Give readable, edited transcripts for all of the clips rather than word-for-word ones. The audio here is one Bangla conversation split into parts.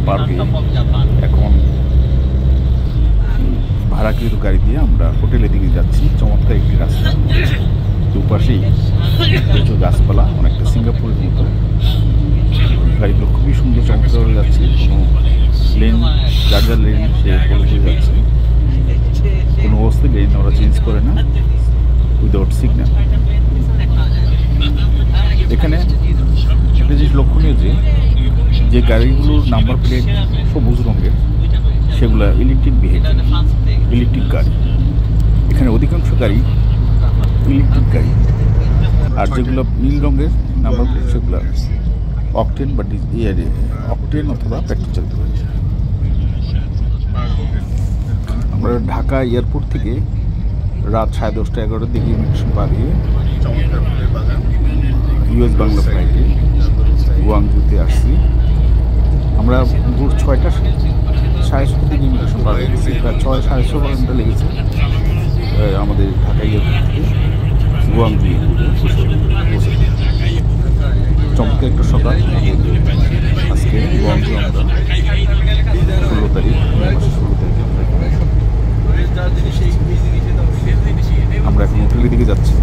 পার হয়ে এখন ভাড়াকৃত গাড়ি দিয়ে আমরা হোটেলের দিকে যাচ্ছি। চমৎকার একটি রাস্তা, দুপাশেই প্রচুর গাছপালা, অনেকটা সিঙ্গাপুরের মতো। গাড়িগুলো খুবই সুন্দর চমৎকার যাচ্ছে, কোনো লেন যার যার লেন সে ফলো করে যাচ্ছে। কোনো অবস্থায় লেন ওরা চেঞ্জ করে না উইদাউট সিগন্যাল। এখানে একটা জিনিস লক্ষণীয় যে গাড়িগুলোর নাম্বার প্লেট সবুজ রঙের সেগুলো ইলেকট্রিক ভেহিকেল, ইলেকট্রিক গাড়ি। এখানে অধিকাংশ গাড়ি ইলেকট্রিক গাড়ি, আর যেগুলো নীল রঙের নাম্বার প্লেট সেগুলো অকটেন বা অকটেন অথবা পেট্রোল চালিত গাড়ি। আমরা ঢাকা এয়ারপোর্ট থেকে রাত 10:30-11টার দিকে ইমিগ্রেশন পার হয়ে US বাংলা ফ্লাইটে গুয়াংজুতে আসছি। আমরা ভোর 6টা 6:30 দিকে ইমিগ্রেশন পার হয়ে গেছি। প্রায় 6-6.5 ঘন্টা লেগেছে আমাদের ঢাকা এয়ারপোর্ট থেকে গুয়াংজু পৌঁছে। চমৎকার একটা সকাল আজকে গুয়াংজু। আমরা 16 তারিখ, মে মাসের 16 তারিখে আমরা এখন হোটেলের দিকে যাচ্ছি।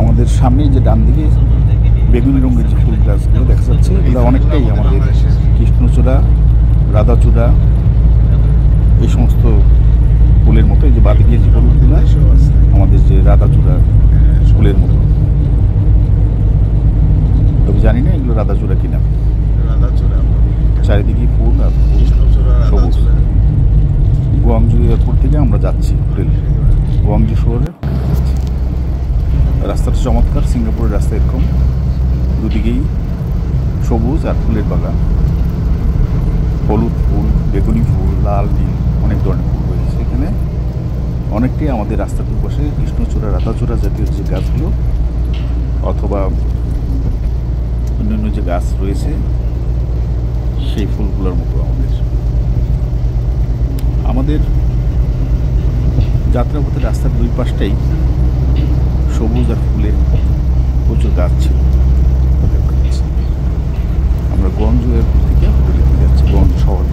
আমাদের সামনে যে ডান দিকে বেগুনি রঙের যে ফুল গাছগুলো দেখা যাচ্ছে, এগুলো অনেকটাই আমাদের কৃষ্ণচূড়া, রাধাচূড়া এই সমস্ত ফুলের মতো। এই যে বাদিকে যে ফুলগুলো আমাদের যে রাধাচূড়া ফুলের মতো, তবে জানি না এগুলো রাধাচূড়া কিনা। চারিদিকে ফুল আর সবুজ। গুয়াংজু এয়ারপোর্ট থেকে আমরা যাচ্ছি হোটেল, গুয়াংজু শহরে যাচ্ছি। রাস্তাটা চমৎকার, সিঙ্গাপুরের রাস্তা এরকম, দুদিকেই সবুজ আর ফুলের বাগান। হলুদ ফুল, বেগুনি ফুল, লাল, নীল, অনেক ধরনের ফুল রয়েছে এখানে। অনেকটাই আমাদের রাস্তার দুপাশে কৃষ্ণচূড়া, রাধাচূড়া জাতীয় যে গাছগুলো অথবা অন্যান্য যে গাছ রয়েছে সেই ফুলগুলোর মতো আমাদের যাত্রাপথের রাস্তার দুই পাশটাই সবুজ আর ফুলের প্রচুর গাছ ছিল। আমরা গুয়াংজু এয়ারপোর্ট থেকে হোটেলে যাচ্ছি, গুয়াংজু শহরে।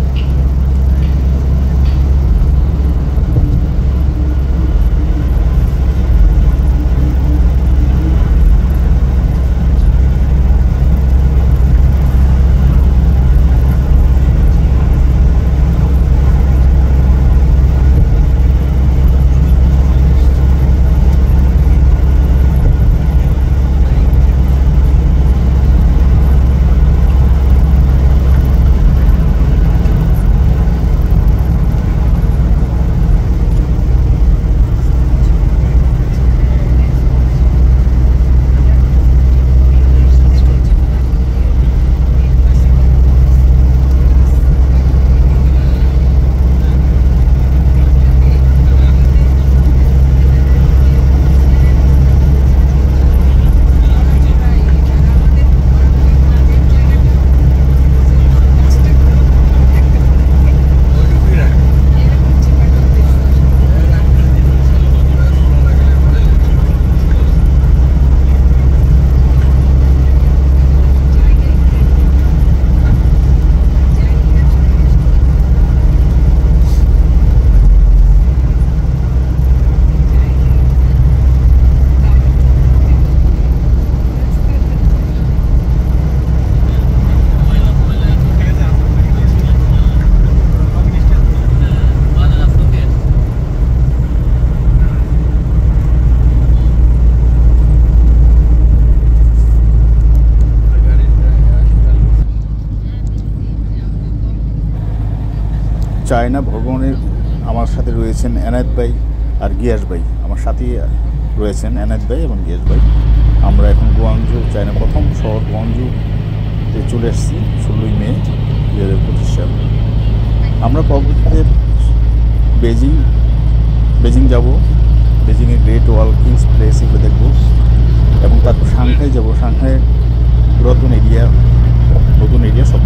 চায়না ভ্রমণের আমার সাথে রয়েছেন এনায়েত ভাই আর গিয়াস ভাই। আমার সাথেই রয়েছেন এনায়েত ভাই এবং গিয়াস ভাই। আমরা এখন গুয়াংজু, চায়না প্রথম শহর গুয়াংজুতে চলে এসেছি 16ই মে 2025 সাল। আমরা পরবর্তীতে বেজিং যাব, বেজিংয়ের গ্রেট ওয়াল, কিংস প্লেস এগুলো দেখব এবং তারপর সাংহাই যাব। সাংহাই পুরাতন এরিয়া, নতুন এরিয়া সব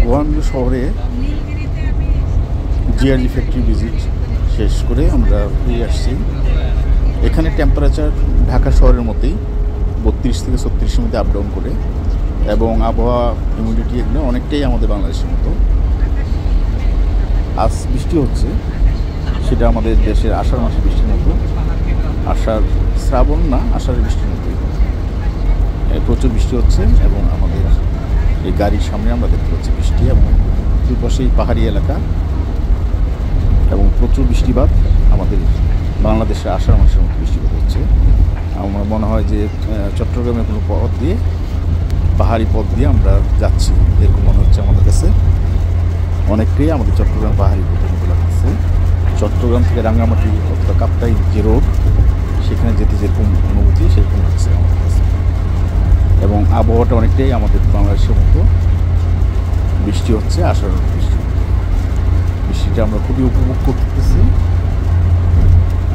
গোয়াংজু শহরে জিআরজি ফ্যাক্টরি ভিজিট শেষ করে আমরা ফিরে আসছি। এখানে টেম্পারেচার ঢাকা শহরের মতোই 32 থেকে 36-এর মধ্যে আপ ডাউন করে, এবং আবহাওয়া হিউমিডিটি এগুলো অনেকটাই আমাদের বাংলাদেশের মতো। আজ বৃষ্টি হচ্ছে, সেটা আমাদের দেশের আষাঢ় মাসের বৃষ্টির মতো, শ্রাবণ না, আষাঢ়ের বৃষ্টির মতোই প্রচুর বৃষ্টি হচ্ছে। এবং আমাদের এই গাড়ির সামনে আমরা দেখতে পাচ্ছি বৃষ্টি, এবং দুই পাশেই পাহাড়ি এলাকা এবং প্রচুর বৃষ্টিপাত। আমাদের বাংলাদেশে আষাঢ় মাসের মতো বৃষ্টিপাত হচ্ছে। আমার মনে হয় যে চট্টগ্রামের কোনো পথ দিয়ে, পাহাড়ি পথ দিয়ে আমরা যাচ্ছি এরকম মনে হচ্ছে আমাদের কাছে। অনেকটাই আমাদের চট্টগ্রাম পাহাড়ি পথের মতো লাগতেছে। চট্টগ্রাম থেকে রাঙ্গামাটি অথবা কাপ্তাই যে রোড, সেখানে যেতে যেরকম অনুভূতি সেরকম হচ্ছে আমাদের কাছে। এবং আবহাওয়াটা অনেকটাই আমাদের বাংলাদেশের মতো, বৃষ্টি হচ্ছে, আষাঢ় বৃষ্টিটা আমরা খুবই উপভোগ করতেছি।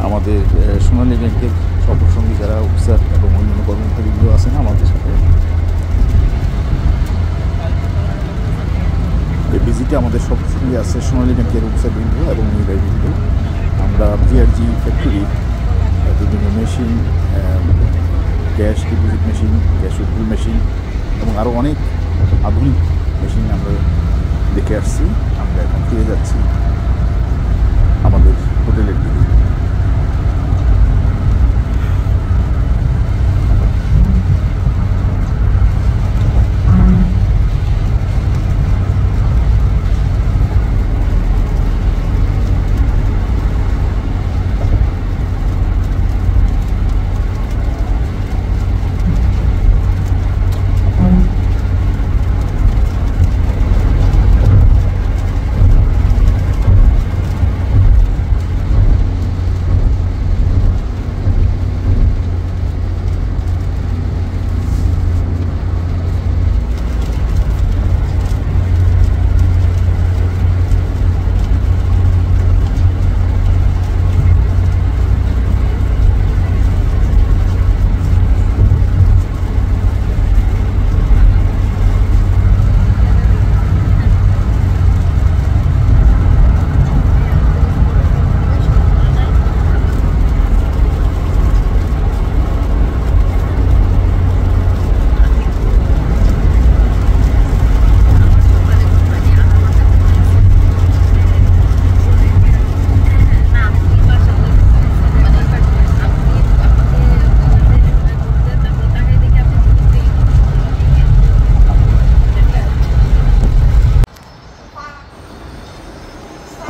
আমাদের সোনালী ব্যাংকের সফরসঙ্গী যারা অফিসার এবং অন্যান্য কর্মচারীগুলো আছেন আমাদের সাথে, এই ভিজিটে আমাদের সফরসঙ্গী আছে সোনালী ব্যাংকের অফিসারবৃন্দ এবং নির্বাহীবৃন্দ। আমরা জিআরজি ফ্যাক্টরির বিভিন্ন machine, gas deposit machine, gas withdrawal machine এবং আরও অনেক আধুনিক মেশিন আমরা দেখে আসছি। আমরা এখন ফিরে যাচ্ছি আমাদের হোটেলের দিকে।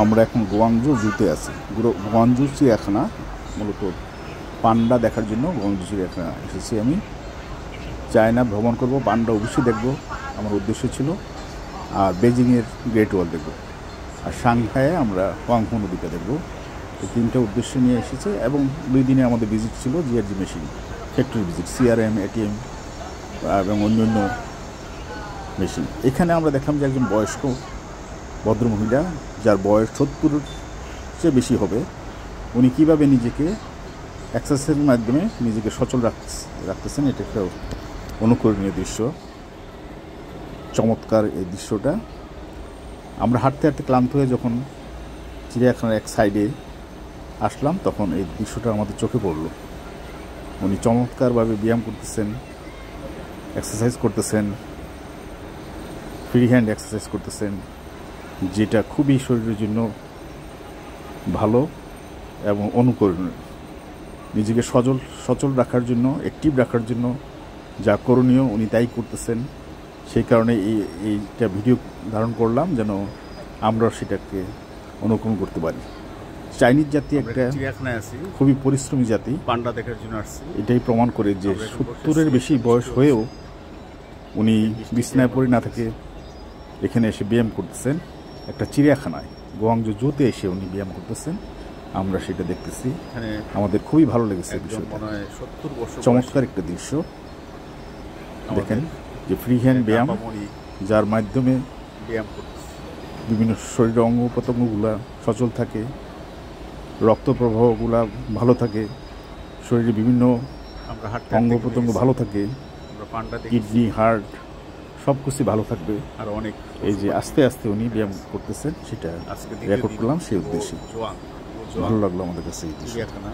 আমরা এখন গোয়াংজু জুতে আছি। গোয়াংজু চিড়িয়াখানা, মূলত পান্ডা দেখার জন্য গোয়াংজু চিড়িয়াখানা এসেছি আমি। চায়না ভ্রমণ করব, পান্ডা অবশ্যই দেখব আমার উদ্দেশ্য ছিল, আর বেজিংয়ের গ্রেট ওয়াল দেখব, আর সাংহাইয়ে আমরা হোয়াংহো নদীটা দেখব। এই তিনটা উদ্দেশ্য নিয়ে এসেছে। এবং 2 দিনে আমাদের ভিজিট ছিল GRG machine factory visit, CRM, ATM এবং অন্যান্য মেশিন। এখানে আমরা দেখলাম যে একজন বয়স্ক ভদ্রমহিলা, যার বয়স 70-এর চেয়ে বেশি হবে, উনি কীভাবে নিজেকে এক্সারসাইজের মাধ্যমে নিজেকে সচল রাখতেছেন। এটা একটা অনুকরণীয় দৃশ্য, চমৎকার এই দৃশ্যটা। আমরা হাঁটতে হাঁটতে ক্লান্ত হয়ে যখন চিড়িয়াখানার এক সাইডে আসলাম, তখন এই দৃশ্যটা আমাদের চোখে পড়ল। উনি চমৎকারভাবে ব্যায়াম করতেছেন, এক্সারসাইজ করতেছেন, ফ্রি হ্যান্ড এক্সারসাইজ করতেছেন, যেটা খুবই শরীরের জন্য ভালো এবং অনুকরণীয়। নিজেকে সচল রাখার জন্য, অ্যাক্টিভ রাখার জন্য যা করণীয় উনি তাই করতেছেন। সেই কারণে এইটা ভিডিও ধারণ করলাম, যেন আমরা সেটাকে অনুকরণ করতে পারি। চাইনিজ জাতি একটা খুবই পরিশ্রমী জাতি, পান্ডা দেখার জন্য আসছে। এটাই প্রমাণ করে যে 70-এর বেশি বয়স হয়েও উনি বিছনায় পড়ে না থেকে এখানে এসে ব্যায়াম করতেছেন। একটা চিড়িয়াখানায় গোয়াংজু জুতে এসে উনি ব্যায়াম করতেছেন, আমরা সেটা দেখতেছি। আমাদের খুবই ভালো লেগেছে বিষয়টা, চমৎকার একটা দৃশ্য। দেখেন যে ফ্রি হ্যান্ড ব্যায়াম, যার মাধ্যমে ব্যায়াম করতেছে বিভিন্ন শরীরের অঙ্গ প্রত্যঙ্গগুলা সচল থাকে, রক্ত প্রবাহগুলা ভালো থাকে, শরীরে বিভিন্ন অঙ্গ প্রত্যঙ্গ ভালো থাকে, কিডনি, হার্ট সব কিছু ভালো থাকবে। আর অনেক এই যে আস্তে আস্তে উনি ব্যায়াম করতেছেন সেটা রেকর্ড করলাম সেই উদ্দেশ্যে। ভালো লাগলো আমাদের কাছে এই চিড়িয়াখানা।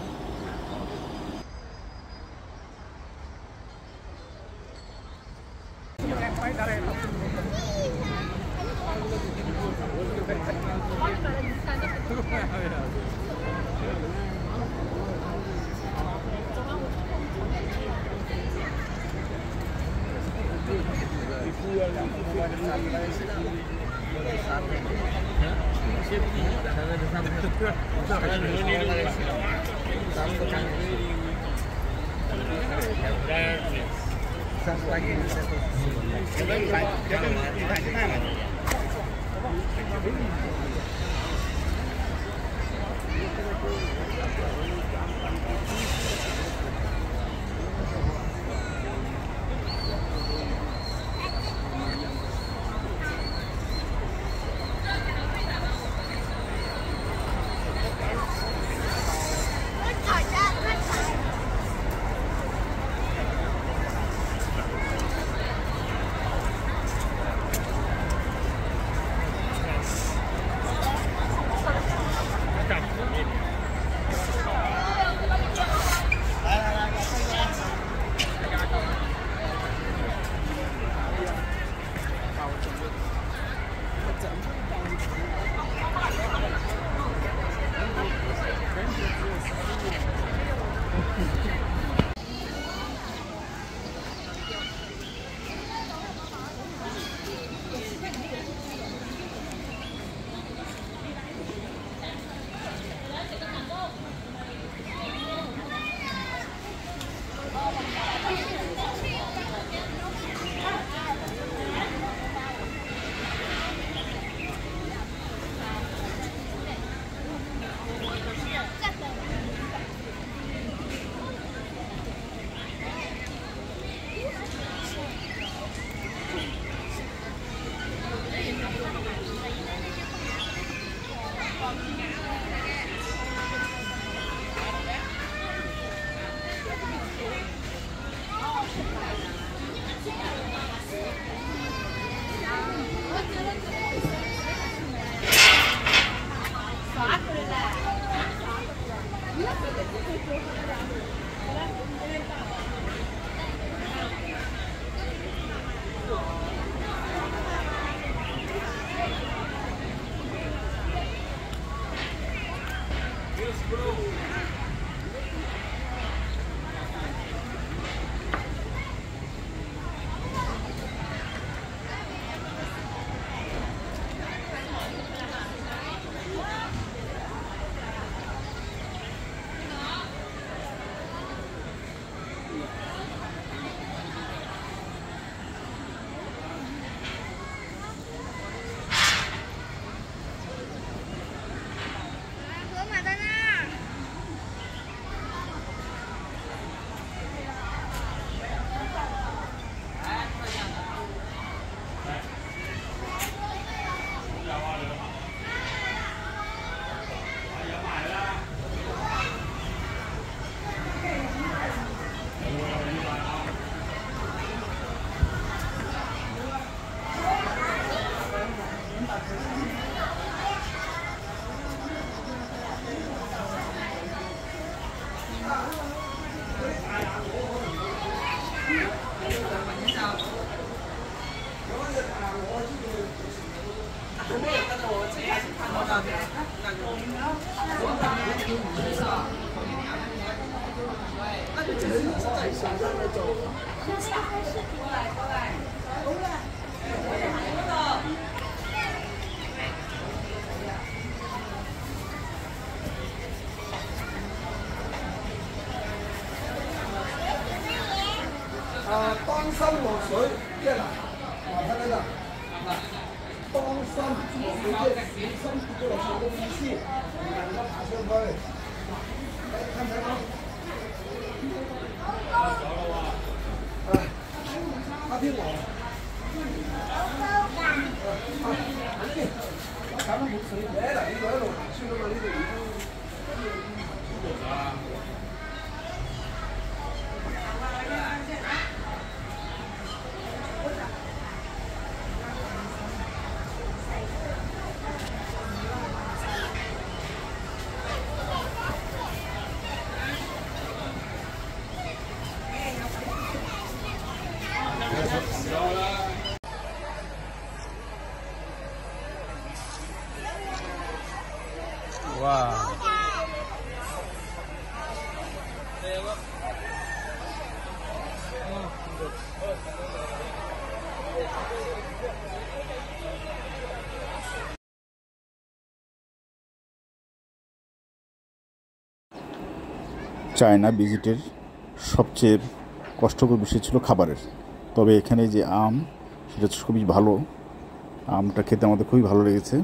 當心落水，即係嗱，睇睇啦，當心落水即係小心跌咗落水嘅意思，唔能夠爬上去。睇唔睇到？阿天王，搞到冇水嘅，嗱，呢度一路行穿啊嘛，呢度已經。চায়না ভিজিটের সবচেয়ে কষ্টকর বিষয় ছিল খাবারের, তবে এখানে যে আম সেটা খুবই ভালো, আমটা খেতে আমাদের খুবই ভালো লেগেছে।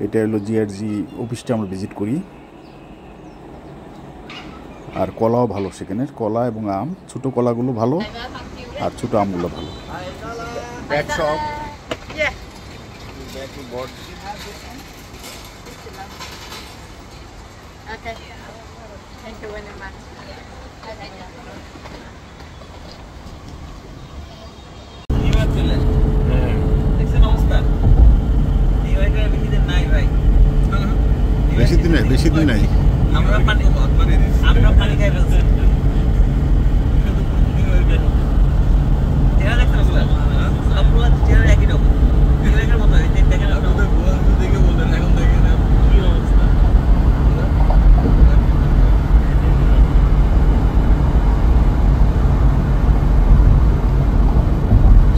এটা হলো জিআরজি অফিসটা আমরা ভিজিট করি। আর কলাও ভালো, সেখানের কলা এবং আম, ছোটো কলাগুলো ভালো আর ছোটো আমগুলো ভালো। Okay. Thank you very much. বেশি দিন নাই। আমরা পানি খাই ফেলছি। চেহারা দেখতে হবে, সবগুলো চেহারা একই রকম, একের মতো। দেখেন দেখে বলতেন, এখন দেখেন কি অবস্থা।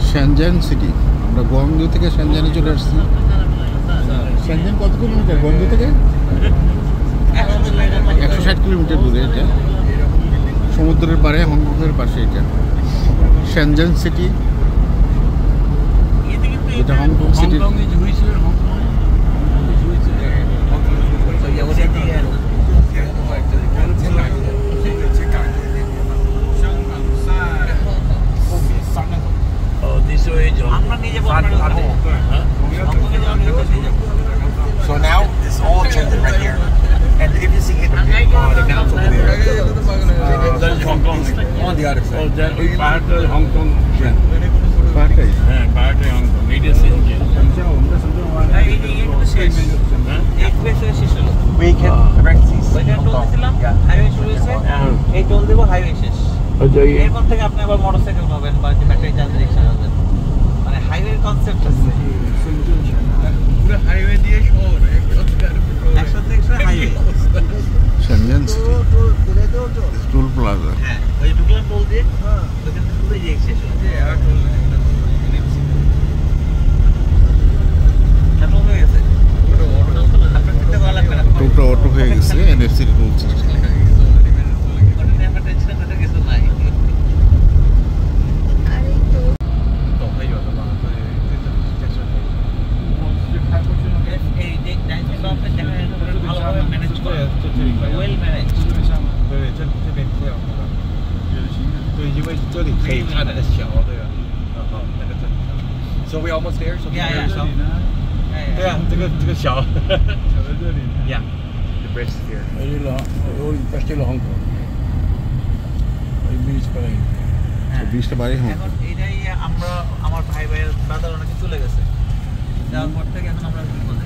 শ্যানজান সিটি, আমরা গুয়াংজু থেকে শ্যানজানে চলে আসছি। শ্যানজান কত কিলোমিটার গুয়াংজু থেকে? 160 কিলোমিটার দূরে। এটা সমুদ্রের পাড়ে, হংকংয়ের পাশে। এটা শ্যানজান সিটি, এটা Hong Kong city. So now it's all Shenzhen right here, and if you see it, the mountain there, that is Hong Kong on the other side. Oh, that part of Hong Kong. পাহাড়টাই Part of Hong Kong. It is in We can direct these. Highway শুরু হয়েছে, এই টোল দেবো, হাইওয়ে শেষ। এরপর থেকে আপনি আবার মোটরসাইকেল পাবেন বা ব্যাটারি চার্জ রিক্সা পাবেন, মানে হাইওয়ের কনসেপ্ট আছে। পুরো হাইওয়ে দিয়ে শহর 100 highway. Shenzhen city toll plaza. হ্যাঁ, ওই ঢুকলাম টোল দিয়ে, ওইখান থেকে পুরো যে শেষ হয়েছে। টোল হয়ে গেছে, আপনার চিন্তা করা লাগবে না। টোলটা অটো হয়ে গেছে, এনএফসির বলছে। কিছু নাই। ভালোভাবে ম্যানেজ করে, well manage. 对，这边这样的。对，因为这里可以看那个桥，对吧？那个这里。So we almost there. So Yeah, yeah. 这里呢？对啊，这个桥。桥在这里。Yeah. The bridge is here. 哎了，我去了香港。এই ব্রিজ পারে। হ্যাঁ, ব্রিজটা বাড়ি হোক। এখন এটাই আমরা, আমার ভাই ভাইয়ের ব্রাদার অনেকে চলে গেছে, যাওয়ার পর থেকে এখন আমরা কি বলে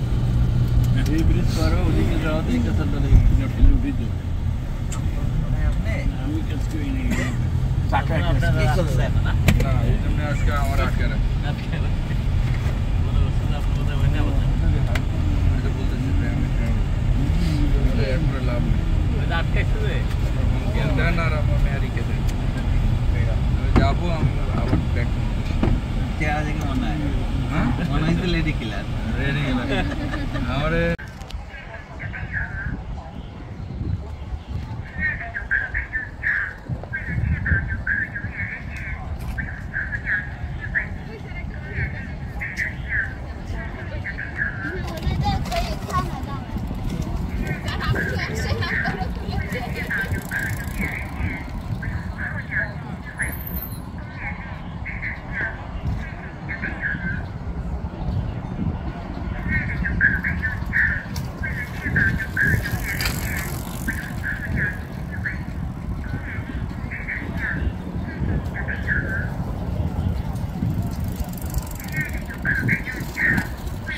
এই ব্রিজ পারে ওদিকে যাওয়া দিয়ে কথাটা নেই, ফিল্ম ভিডিও। আমি কাজ করি নি। আপনার কি চলছে এখন? না, না, এই জন্য আজকে আমার আটকে রাখে। যাবো আবার ব্যাক। চেহারা দেখে মনে হয়, মনে হয়েছে লেডি কিলার। আমারে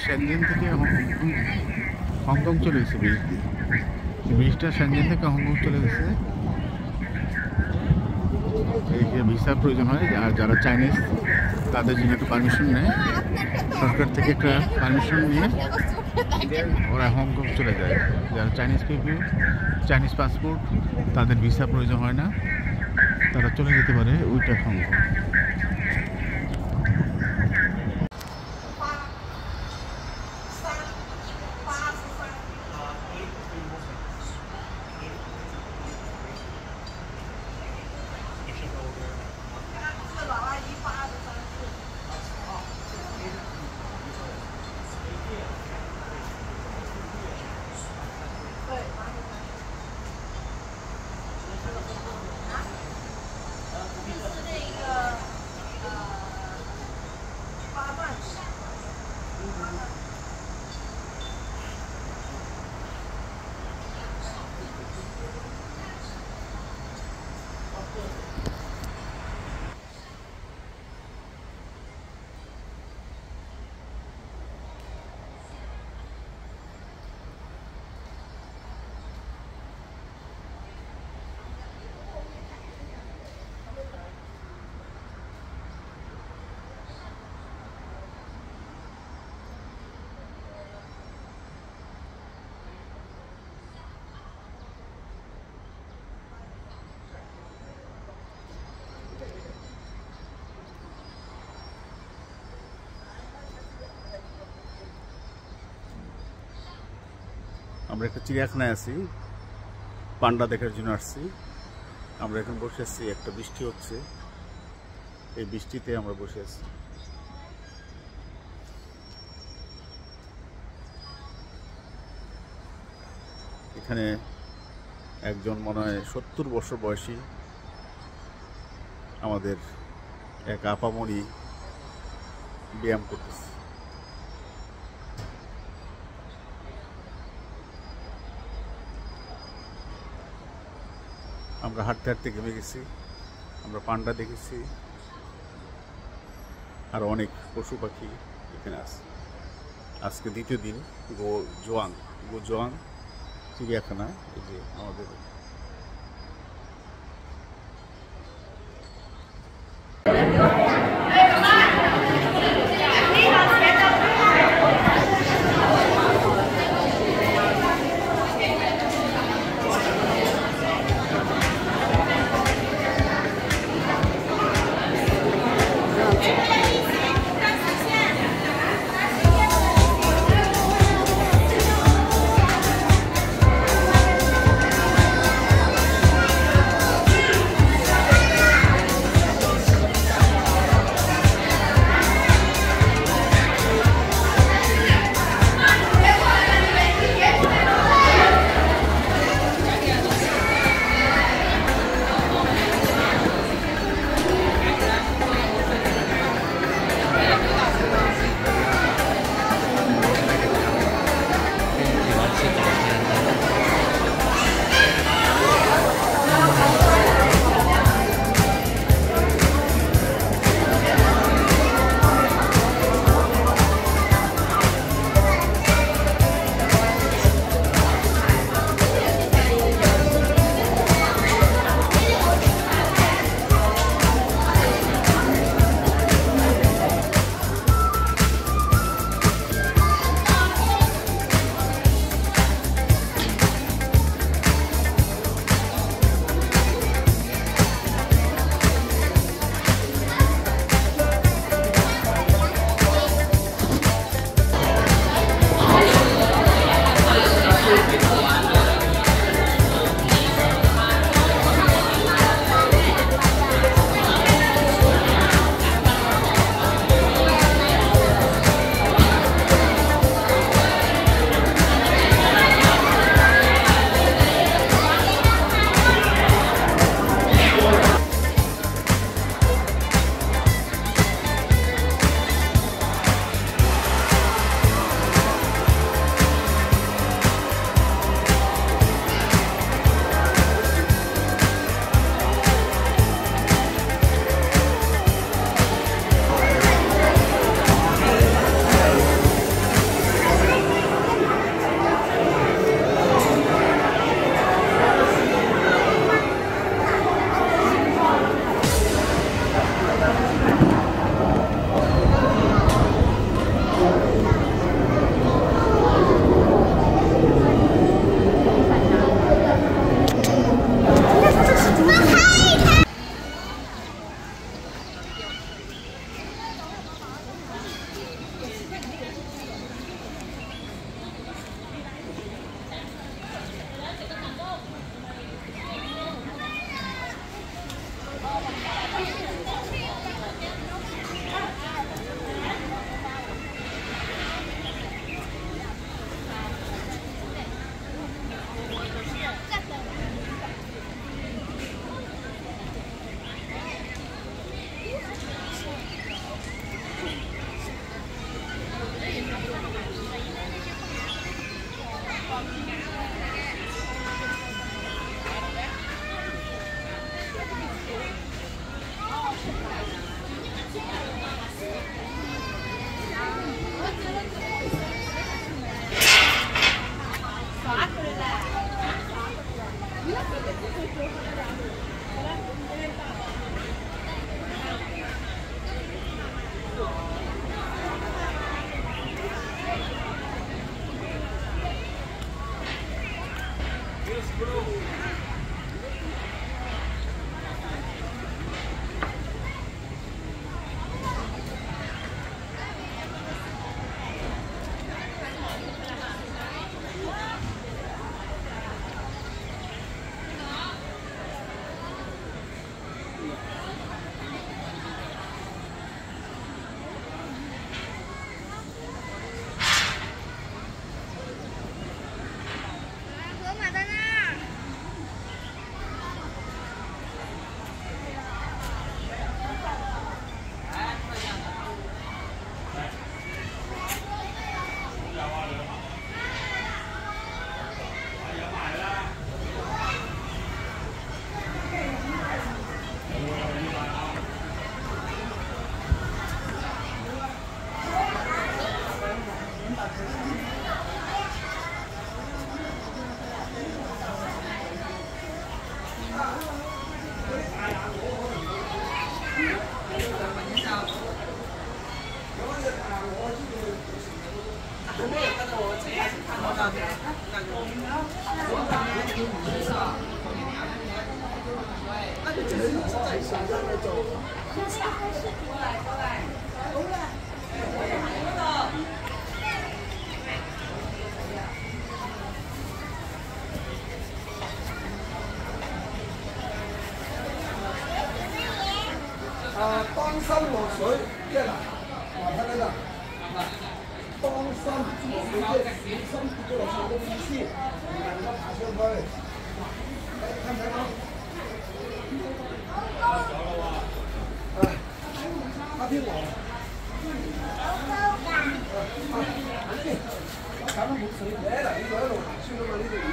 শ্যানজান থেকে হংকং চলে গেছে ব্রিজ দিয়ে। ব্রিজটা শ্যানজান থেকে হংকং চলে গেছে। এই ভিসার প্রয়োজন হয়, আর যারা চাইনিজ তাদের জন্য একটু পারমিশন নেয় সরকার থেকে, একটা পারমিশন নিয়ে ওরা হংকং চলে যায়। যারা চাইনিজ পিপল, চাইনিজ পাসপোর্ট, তাদের ভিসা প্রয়োজন হয় না, তারা চলে যেতে পারে ওইটা হংকং। আমরা একটা চিড়িয়াখানায় আছি, পান্ডা দেখার জন্য আসছি। আমরা এখন বসে আছি, একটা বৃষ্টি হচ্ছে, এই বৃষ্টিতে আমরা বসে আছি। এখানে একজন মনে হয় 70 বছর বয়সী আমাদের এক আপামনি ব্যায়াম করতেছে। আমরা হাঁটতে হাঁটতে ঘেমে গেছি। আমরা পান্ডা দেখেছি, আর অনেক পশু পাখি এখানে আছে। আজকে দ্বিতীয় দিন গোজোয়াং চিড়িয়াখানা, এই যে আমাদের 想象那种。當心落水，即係嗱，睇睇啦，當心落水即係小心跌咗落水嘅意思，唔能夠爬上去。睇唔睇到？阿天王，搞到冇水嘅嗱，呢個一路行穿啊嘛，呢度已經。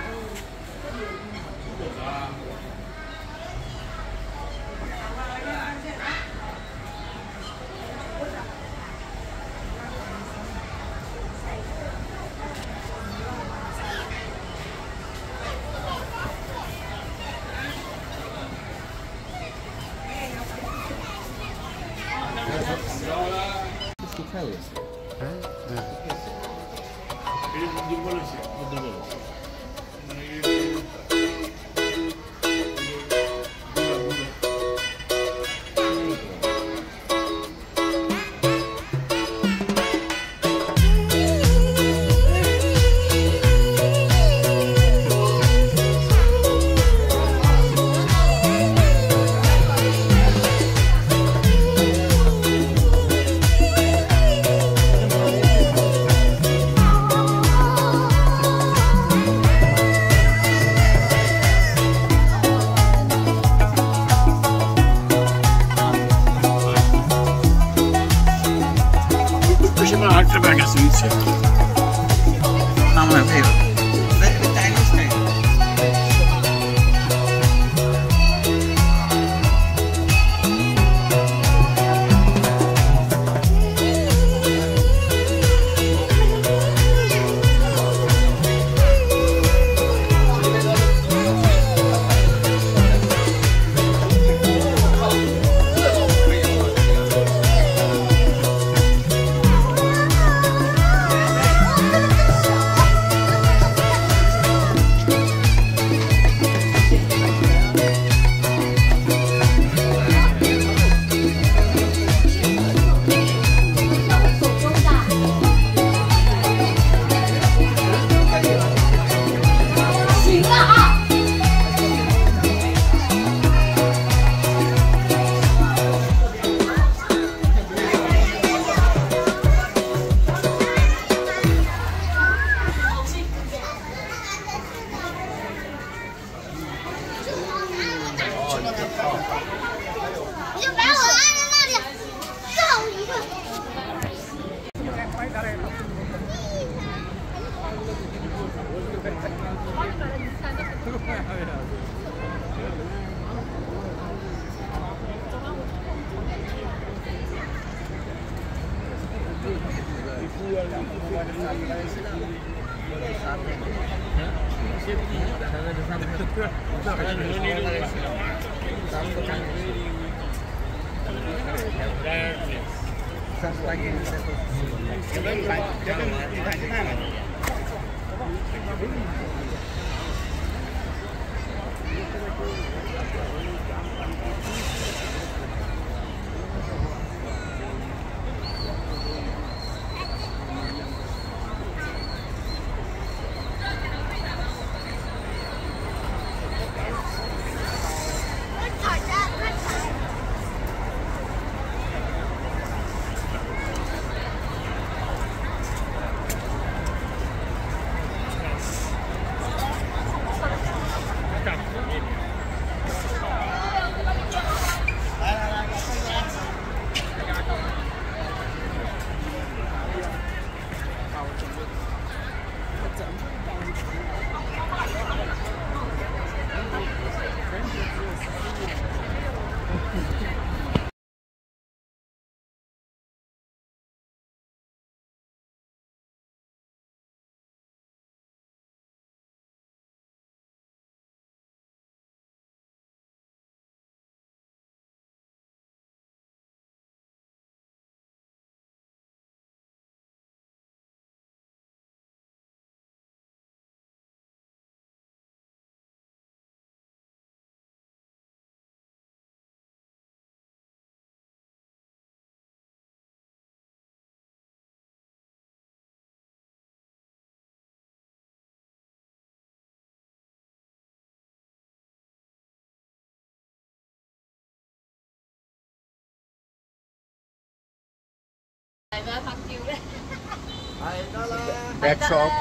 Back shop.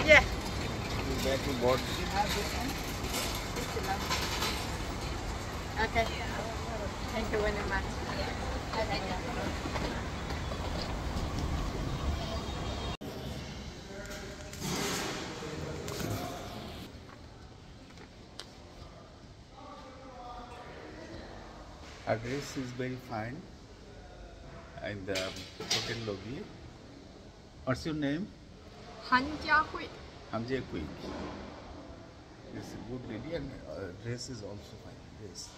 Yeah. Back to board. Okay. Thank you very much. Address is very fine in the hotel lobby. What's your name? Han Jiahui. Hamjie Quick. It's a good lady and dress is also fine. Yes.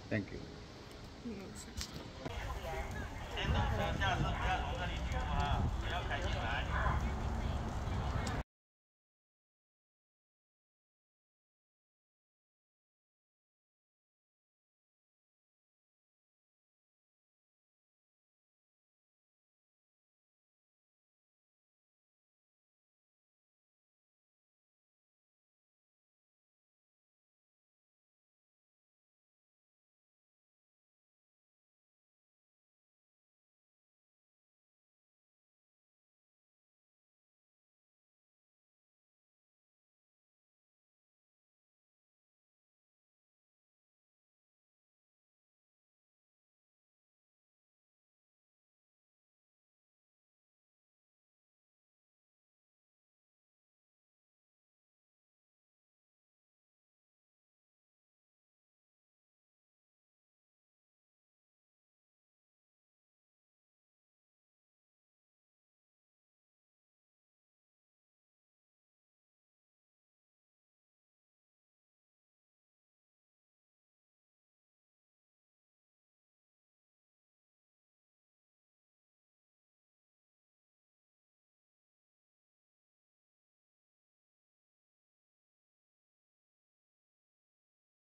Thank you.